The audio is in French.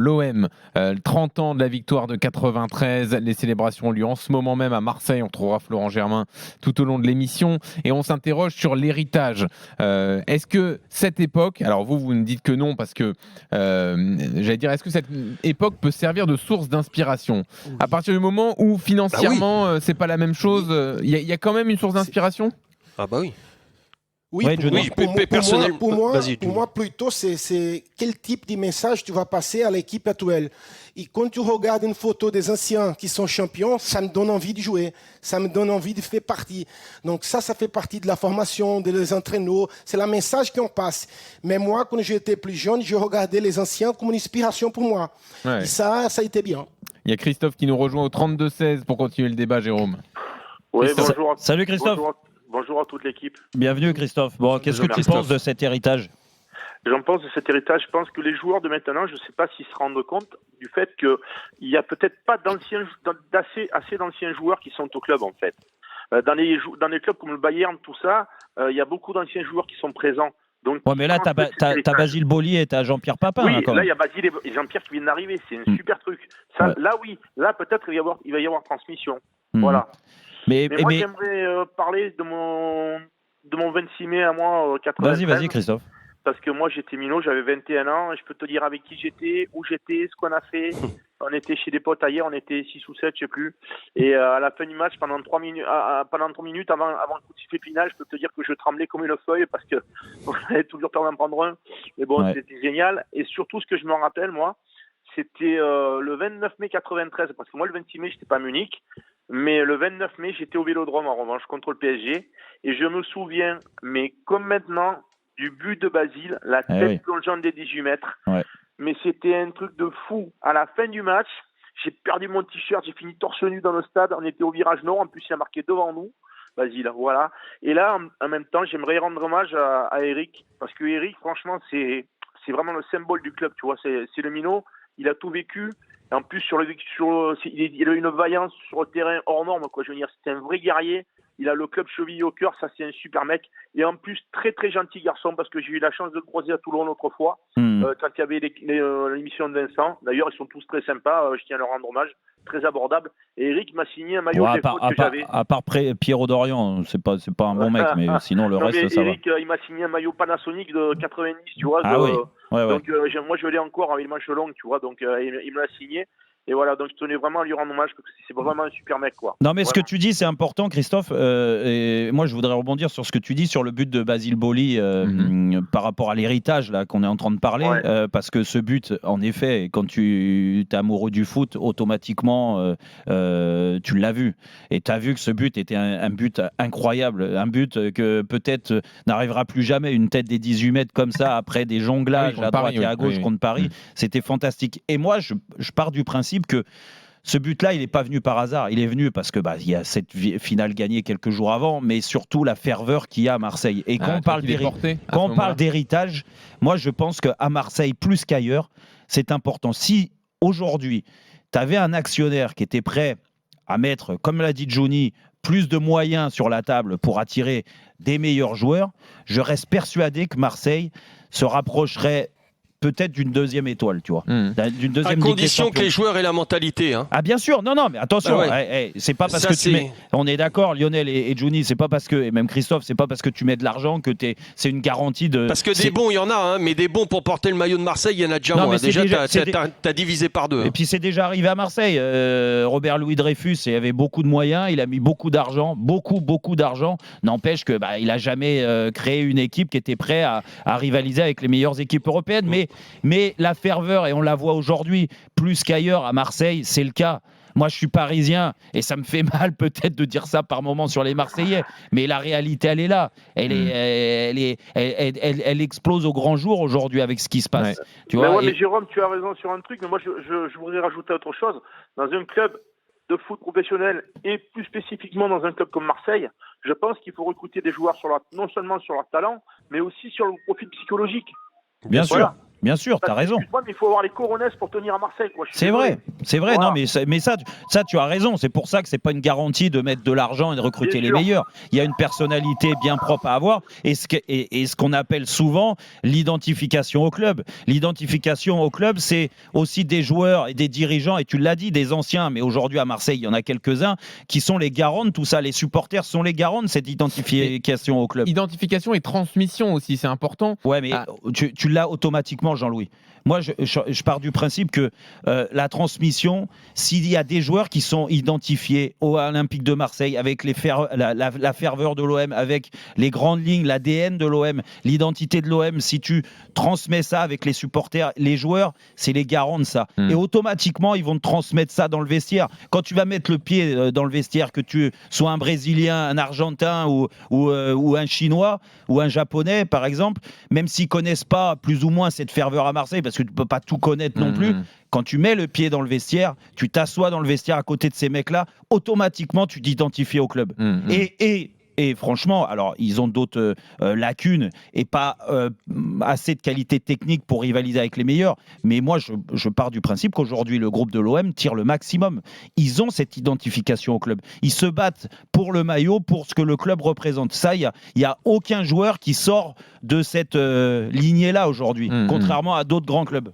l'OM, 30 ans de la victoire de 93. Les célébrations ont lieu en ce moment même à Marseille. On trouvera Florent Germain tout au long de l'émission. Et on s'interroge sur l'héritage. Est-ce que cette époque, alors vous nous dites que non, parce que, j'allais dire, est-ce que cette époque peut servir de source d'inspiration ? À partir du moment où financièrement, c'est pas la même chose, il y a quand même une source d'inspiration ? Ah bah oui. Oui, Ouais, pour moi, Johnny. pour moi, Vas-y, pour moi, plutôt, c'est quel type de message tu vas passer à l'équipe actuelle. Et quand tu regardes une photo des anciens qui sont champions, ça me donne envie de jouer, ça me donne envie de faire partie. Donc ça fait partie de la formation, des entraîneurs, c'est le message qu'on passe. Mais moi, quand j'étais plus jeune, je regardais les anciens comme une inspiration pour moi. Ouais. Et ça a été bien. Il y a Christophe qui nous rejoint au 32-16 pour continuer le débat, Jérôme. Oui, Christophe. bonjour. Salut Christophe. Bonjour à toute l'équipe. Bienvenue Christophe. Bon, qu'est-ce que tu penses de cet héritage ? J'en pense de cet héritage. Je pense que les joueurs de maintenant, je ne sais pas s'ils se rendent compte du fait qu'il n'y a peut-être pas assez d'anciens joueurs qui sont au club en fait. Dans les clubs comme le Bayern, tout ça, il y a beaucoup d'anciens joueurs qui sont présents. Donc, Ouais, mais là, t'as Basile Boli et t'as Jean-Pierre Papin. Oui, là, quand là, même. il y a Basile et Jean-Pierre qui viennent d'arriver. C'est un super truc. Ça, Ouais. Là, oui. Là, peut-être il va y avoir transmission. Mhm. Voilà. Mais moi, j'aimerais parler de mon 26 mai à moi, 93. vas-y Christophe. Parce que moi, j'étais minot, j'avais 21 ans. Et je peux te dire avec qui j'étais, où j'étais, ce qu'on a fait. On était chez des potes ailleurs, on était 6 ou 7, je sais plus. Et à la fin du match, pendant 3 minutes avant le coup de sifflet final, je peux te dire que je tremblais comme une feuille parce que on avait toujours peur d'en prendre un. Mais bon, Ouais. C'était génial. Et surtout, ce que je me rappelle, moi, c'était le 29 mai 93. Parce que moi, le 26 mai, j'étais pas à Munich. Mais le 29 mai, j'étais au Vélodrome, en revanche, contre le PSG. Et je me souviens, mais comme maintenant, du but de Basile, la tête plongeante des 18 mètres. Ouais. Mais c'était un truc de fou. À la fin du match, j'ai perdu mon t-shirt, j'ai fini torse nu dans le stade. On était au virage nord, en plus il a marqué devant nous, Basile, voilà. Et là, en même temps, j'aimerais rendre hommage à Eric, parce que Eric, franchement, c'est vraiment le symbole du club, tu vois. C'est le minot, il a tout vécu. Et en plus, il a une vaillance sur le terrain hors norme, quoi. Je veux dire, c'est un vrai guerrier. Il a le club chevillé au cœur, ça c'est un super mec. Et en plus, très très gentil garçon, parce que j'ai eu la chance de le croiser à Toulon l'autre fois, quand il y avait l'émission de Vincent. D'ailleurs, ils sont tous très sympas, je tiens à leur rendre hommage, très abordable. Et Eric m'a signé un maillot des fautes que j'avais. À part Pierrot Dorian, c'est pas un bon mec, mais sinon le reste, ça Eric, il m'a signé un maillot Panasonic de 90, tu vois. Oui. Ouais. Donc moi je l'ai encore avec les manches longues, tu vois, donc il me l'a signé. Et voilà, donc je tenais vraiment à lui rendre hommage parce que c'est vraiment un super mec, quoi. Non, mais ce vraiment. que tu dis, c'est important, Christophe. Et moi, je voudrais rebondir sur ce que tu dis sur le but de Basile Boli par rapport à l'héritage là qu'on est en train de parler. Ouais. Parce que ce but, en effet, quand tu es amoureux du foot, automatiquement, tu l'as vu. Et tu as vu que ce but était un but incroyable. Un but que peut-être n'arrivera plus jamais. Une tête des 18 mètres comme ça, après des jonglages à droite et à gauche contre Paris. C'était fantastique. Et moi, je pars du principe que ce but-là, il n'est pas venu par hasard. Il est venu parce que il y a cette finale gagnée quelques jours avant, mais surtout la ferveur qu'il y a à Marseille. Et quand on parle d'héritage, moi je pense qu'à Marseille, plus qu'ailleurs, c'est important. Si aujourd'hui, tu avais un actionnaire qui était prêt à mettre, comme l'a dit Johnny, plus de moyens sur la table pour attirer des meilleurs joueurs, je reste persuadé que Marseille se rapprocherait peut-être d'une deuxième étoile, tu vois. D'une deuxième à condition que les joueurs aient la mentalité. Hein. Ah bien sûr, non, mais attention, c'est pas parce que on est d'accord, Lionel et Johnny, c'est pas parce que, et même Christophe, c'est pas parce que tu mets de l'argent que c'est une garantie de... Parce que des bons, il y en a, hein, mais des bons pour porter le maillot de Marseille, il y en a déjà moins. Déjà, t'as divisé par deux. Et puis c'est déjà arrivé à Marseille. Robert Louis Dreyfus, il avait beaucoup de moyens, il a mis beaucoup d'argent, beaucoup d'argent. N'empêche que il a jamais créé une équipe qui était prête à rivaliser avec les meilleures équipes européennes. Mais la ferveur, et on la voit aujourd'hui plus qu'ailleurs à Marseille, c'est le cas. Moi, je suis parisien et ça me fait mal peut-être de dire ça par moment sur les Marseillais, mais la réalité, elle est là. Elle explose au grand jour aujourd'hui avec ce qui se passe. Ouais. Tu vois, mais Jérôme, tu as raison sur un truc, mais moi, je voudrais rajouter autre chose. Dans un club de foot professionnel et plus spécifiquement dans un club comme Marseille, je pense qu'il faut recruter des joueurs non seulement sur leur talent, mais aussi sur le profil psychologique. Bien sûr. Bien sûr, tu as raison. Excuse-moi, mais il faut avoir les coronets pour tenir à Marseille. C'est vrai. Voilà. Non, mais ça, tu as raison. C'est pour ça que c'est pas une garantie de mettre de l'argent et de recruter les meilleurs. Il y a une personnalité bien propre à avoir et ce qu'on appelle souvent l'identification au club. L'identification au club, c'est aussi des joueurs et des dirigeants, et tu l'as dit, des anciens, mais aujourd'hui à Marseille, il y en a quelques-uns qui sont les garants de tout ça. Les supporters sont les garants de cette identification au club. Identification et transmission aussi, c'est important. Ouais, mais tu l'as automatiquement, Jean-Louis. Moi, je pars du principe que la transmission, s'il y a des joueurs qui sont identifiés au Olympique de Marseille avec la ferveur de l'OM, avec les grandes lignes, l'ADN de l'OM, l'identité de l'OM, si tu transmets ça avec les supporters, les joueurs, c'est les garants de ça. Et automatiquement, ils vont te transmettre ça dans le vestiaire. Quand tu vas mettre le pied dans le vestiaire, que tu sois un Brésilien, un Argentin ou un Chinois ou un Japonais, par exemple, même s'ils connaissent pas plus ou moins cette ferveur à Marseille, parce que tu ne peux pas tout connaître non plus. Quand tu mets le pied dans le vestiaire, tu t'assois dans le vestiaire à côté de ces mecs-là, automatiquement, tu t'identifies au club. Et franchement, alors ils ont d'autres lacunes et pas assez de qualité technique pour rivaliser avec les meilleurs. Mais moi, je pars du principe qu'aujourd'hui, le groupe de l'OM tire le maximum. Ils ont cette identification au club. Ils se battent pour le maillot, pour ce que le club représente. Ça, il y a aucun joueur qui sort de cette lignée-là aujourd'hui, contrairement à d'autres grands clubs.